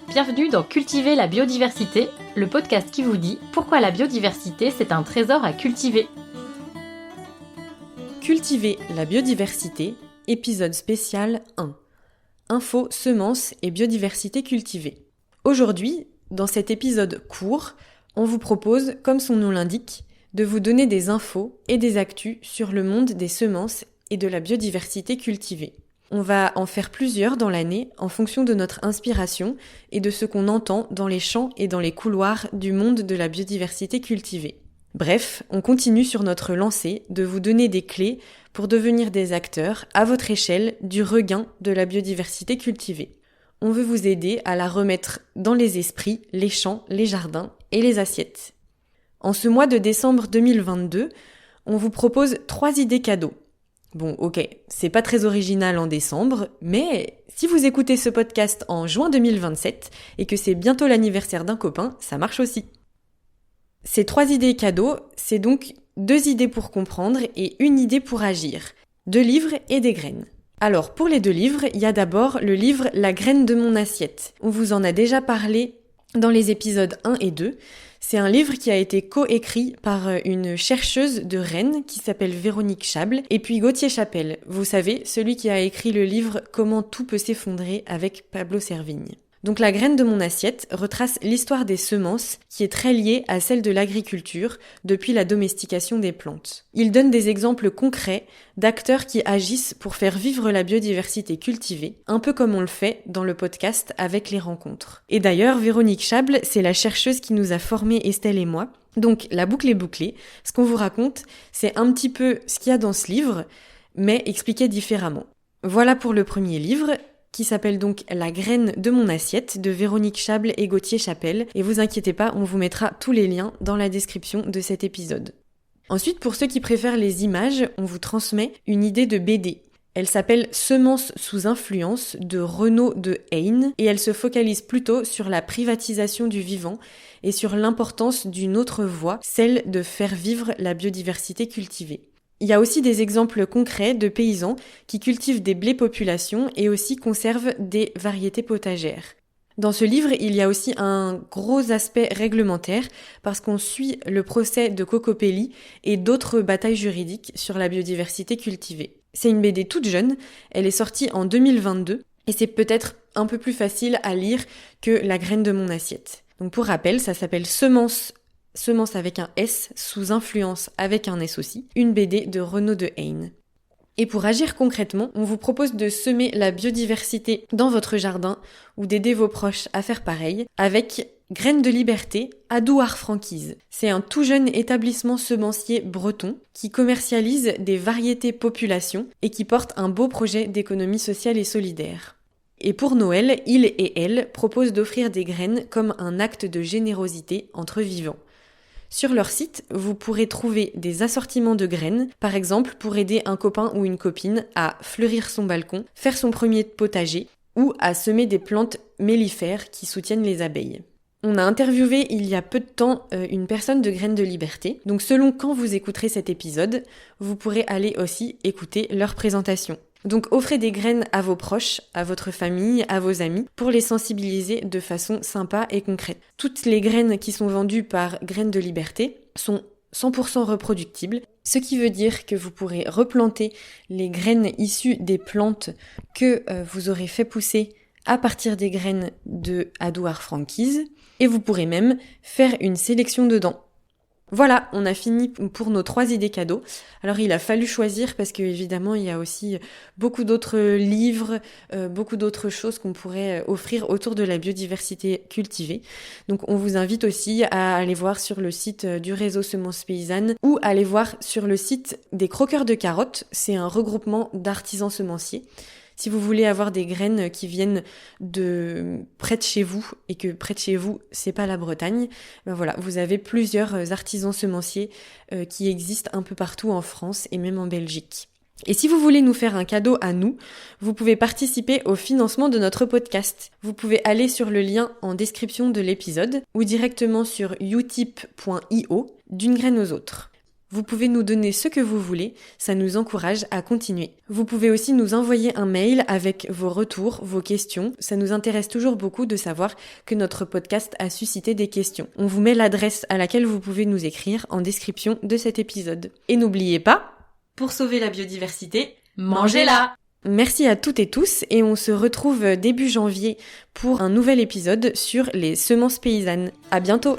Bienvenue dans Cultiver la biodiversité, le podcast qui vous dit pourquoi la biodiversité c'est un trésor à cultiver. Cultiver la biodiversité, épisode spécial 1. Infos, semences et biodiversité cultivée. Aujourd'hui, dans cet épisode court, on vous propose, comme son nom l'indique, de vous donner des infos et des actus sur le monde des semences et de la biodiversité cultivée. On va en faire plusieurs dans l'année en fonction de notre inspiration et de ce qu'on entend dans les champs et dans les couloirs du monde de la biodiversité cultivée. Bref, on continue sur notre lancée de vous donner des clés pour devenir des acteurs, à votre échelle, du regain de la biodiversité cultivée. On veut vous aider à la remettre dans les esprits, les champs, les jardins et les assiettes. En ce mois de décembre 2022, on vous propose 3 idées cadeaux. Bon, ok, c'est pas très original en décembre, mais si vous écoutez ce podcast en juin 2027 et que c'est bientôt l'anniversaire d'un copain, ça marche aussi. Ces 3 idées cadeaux, c'est donc 2 idées pour comprendre et 1 idée pour agir. 2 livres et des graines. Alors, pour les 2 livres, il y a d'abord le livre La graine de mon assiette. On vous en a déjà parlé dans les épisodes 1 et 2. C'est un livre qui a été coécrit par une chercheuse de Rennes qui s'appelle Véronique Chable et puis Gauthier Chapelle. Vous savez, celui qui a écrit le livre Comment tout peut s'effondrer avec Pablo Servigne. Donc la graine de mon assiette retrace l'histoire des semences qui est très liée à celle de l'agriculture depuis la domestication des plantes. Il donne des exemples concrets d'acteurs qui agissent pour faire vivre la biodiversité cultivée, un peu comme on le fait dans le podcast avec les rencontres. Et d'ailleurs, Véronique Chable, c'est la chercheuse qui nous a formés Estelle et moi. Donc la boucle est bouclée. Ce qu'on vous raconte, c'est un petit peu ce qu'il y a dans ce livre, mais expliqué différemment. Voilà pour le premier livre, qui s'appelle donc La graine de mon assiette de Véronique Chable et Gauthier Chapelle. Et vous inquiétez pas, on vous mettra tous les liens dans la description de cet épisode. Ensuite, pour ceux qui préfèrent les images, on vous transmet une idée de BD. Elle s'appelle Semences sous influence de Renaud de Haine et elle se focalise plutôt sur la privatisation du vivant et sur l'importance d'une autre voie, celle de faire vivre la biodiversité cultivée. Il y a aussi des exemples concrets de paysans qui cultivent des blés populations et aussi conservent des variétés potagères. Dans ce livre, il y a aussi un gros aspect réglementaire parce qu'on suit le procès de Cocopelli et d'autres batailles juridiques sur la biodiversité cultivée. C'est une BD toute jeune, elle est sortie en 2022 et c'est peut-être un peu plus facile à lire que La graine de mon assiette. Donc pour rappel, ça s'appelle Semences avec un S, sous influence avec un S aussi, une BD de Renaud de Haine. Et pour agir concrètement, on vous propose de semer la biodiversité dans votre jardin ou d'aider vos proches à faire pareil avec Graines de Liberté à Douar Franquise. C'est un tout jeune établissement semencier breton qui commercialise des variétés population et qui porte un beau projet d'économie sociale et solidaire. Et pour Noël, il et elle proposent d'offrir des graines comme un acte de générosité entre vivants. Sur leur site, vous pourrez trouver des assortiments de graines, par exemple pour aider un copain ou une copine à fleurir son balcon, faire son premier potager ou à semer des plantes mellifères qui soutiennent les abeilles. On a interviewé il y a peu de temps une personne de Graines de Liberté, donc selon quand vous écouterez cet épisode, vous pourrez aller aussi écouter leur présentation. Donc offrez des graines à vos proches, à votre famille, à vos amis, pour les sensibiliser de façon sympa et concrète. Toutes les graines qui sont vendues par Graines de Liberté sont 100% reproductibles, ce qui veut dire que vous pourrez replanter les graines issues des plantes que vous aurez fait pousser à partir des graines de Douar Franquise, et vous pourrez même faire une sélection dedans. Voilà, on a fini pour nos 3 idées cadeaux. Alors il a fallu choisir parce que évidemment il y a aussi beaucoup d'autres livres, beaucoup d'autres choses qu'on pourrait offrir autour de la biodiversité cultivée. Donc on vous invite aussi à aller voir sur le site du réseau Semences Paysannes ou aller voir sur le site des Croqueurs de Carottes. C'est un regroupement d'artisans semenciers. Si vous voulez avoir des graines qui viennent de près de chez vous et que près de chez vous, c'est pas la Bretagne, ben voilà, vous avez plusieurs artisans semenciers qui existent un peu partout en France et même en Belgique. Et si vous voulez nous faire un cadeau à nous, vous pouvez participer au financement de notre podcast. Vous pouvez aller sur le lien en description de l'épisode ou directement sur utip.io d'une graine aux autres. Vous pouvez nous donner ce que vous voulez, ça nous encourage à continuer. Vous pouvez aussi nous envoyer un mail avec vos retours, vos questions. Ça nous intéresse toujours beaucoup de savoir que notre podcast a suscité des questions. On vous met l'adresse à laquelle vous pouvez nous écrire en description de cet épisode. Et n'oubliez pas, pour sauver la biodiversité, Mangez-la! Merci à toutes et tous et on se retrouve début janvier pour un nouvel épisode sur les semences paysannes. À bientôt!